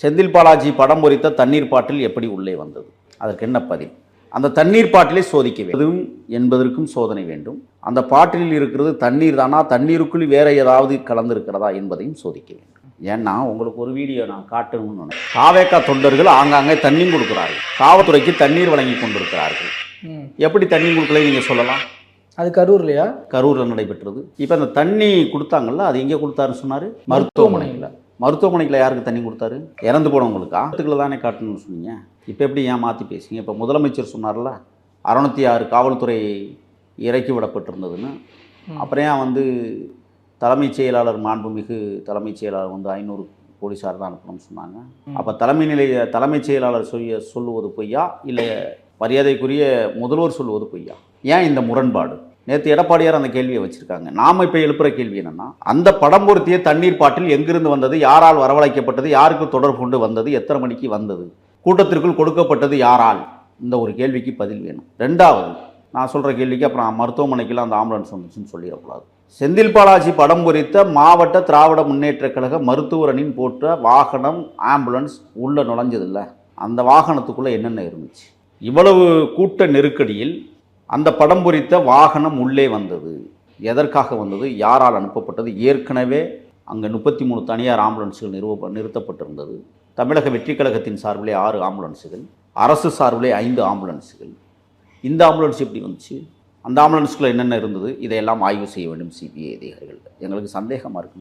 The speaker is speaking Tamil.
செந்தில் பாலாஜி படம் பொறித்த தண்ணீர் பாட்டில் எப்படி உள்ளே வந்தது? அதற்கு என்ன பதில்? அந்த தண்ணீர் பாட்டிலே சோதிக்க வேண்டும் என்பதற்கும் சோதனை வேண்டும். அந்த பாட்டிலில் இருக்கிறது தண்ணீர் தானா, தண்ணீருக்குள் வேற ஏதாவது கலந்திருக்கிறதா என்பதையும் சோதிக்க வேண்டும். ஏன்னா உங்களுக்கு ஒரு வீடியோ நான் காட்டணும்னு நினைக்கிறேன். காவேக்கா தொண்டர்கள் ஆங்காங்கே தண்ணீர் கொடுக்கிறார்கள், காவல்துறைக்கு தண்ணீர் வழங்கி கொண்டிருக்கிறார்கள். எப்படி தண்ணீர் கொடுக்கல நீங்கள் சொல்லலாம்? அது கரூர்லையா? கரூரில் நடைபெற்றது. இப்போ அந்த தண்ணி கொடுத்தாங்கல்ல, அது எங்கே கொடுத்தாருன்னு சொன்னார்? மருத்துவமனையில். மருத்துவமனையில் யாருக்கு தண்ணி கொடுத்தாரு? இறந்து போனவங்களுக்கா? ஆத்துக்களை தானே காட்டணும்னு சொன்னீங்க. இப்போ எப்படி ஏன் மாற்றி பேசுங்க? இப்போ முதலமைச்சர் சொன்னார்ல 606 காவல்துறை இறக்கி விடப்பட்டிருந்ததுன்னு. அப்புறம் ஏன் வந்து தலைமைச் செயலாளர், மாண்புமிகு தலைமைச் செயலாளர் வந்து 500 போலீஸார் தான் அனுப்பணும்னு சொன்னாங்க. அப்போ தலைமைச் செயலாளர் சொல்லுவது பொய்யா, இல்லை மரியாதைக்குரிய முதல்வர் சொல்லுவது பொய்யா? ஏன் இந்த முரண்பாடு? நேற்று எடப்பாடியார் அந்த கேள்வியை வச்சுருக்காங்க. நாம் இப்போ எழுப்புகிற கேள்வி என்னென்னா, அந்த படம் பொருத்திய தண்ணீர் பாட்டில் எங்கிருந்து வந்தது, யாரால் வரவழைக்கப்பட்டது, யாருக்கு தொடர்பு கொண்டு வந்தது, எத்தனை மணிக்கு வந்தது, கூட்டத்திற்குள் கொடுக்கப்பட்டது யாரால்? இந்த ஒரு கேள்விக்கு பதில் வேணும். ரெண்டாவது, நான் சொல்கிற கேள்விக்கு அப்புறம் மருத்துவமனைக்கெல்லாம் அந்த ஆம்புலன்ஸ் வந்துச்சுன்னு சொல்லிடக்கூடாது. செந்தில் பாலாஜி படம் பொறித்த மாவட்ட திராவிட முன்னேற்ற கழக மருத்துவரனின் போட்ட வாகனம், ஆம்புலன்ஸ் உள்ளே நுழைஞ்சதில்ல, அந்த வாகனத்துக்குள்ளே என்னென்ன இருந்துச்சு? இவ்வளவு கூட்ட நெருக்கடியில் அந்த படம் பொறித்த வாகனம் உள்ளே வந்தது. எதற்காக வந்தது? யாரால் அனுப்பப்பட்டது? ஏற்கனவே அங்கே 33 தனியார் ஆம்புலன்ஸுகள் நிறுத்தப்பட்டிருந்தது. தமிழக வெற்றி கழகத்தின் சார்பிலே 6 ஆம்புலன்ஸுகள், அரசு சார்பிலே 5 ஆம்புலன்ஸுகள். இந்த ஆம்புலன்ஸ் எப்படி வந்துச்சு? அந்த ஆம்புலன்ஸுக்குள்ள என்னென்ன இருந்தது? இதையெல்லாம் ஆய்வு செய்ய வேண்டும் சிபிஐ அதிகாரிகள். எங்களுக்கு சந்தேகமாக இருக்குது.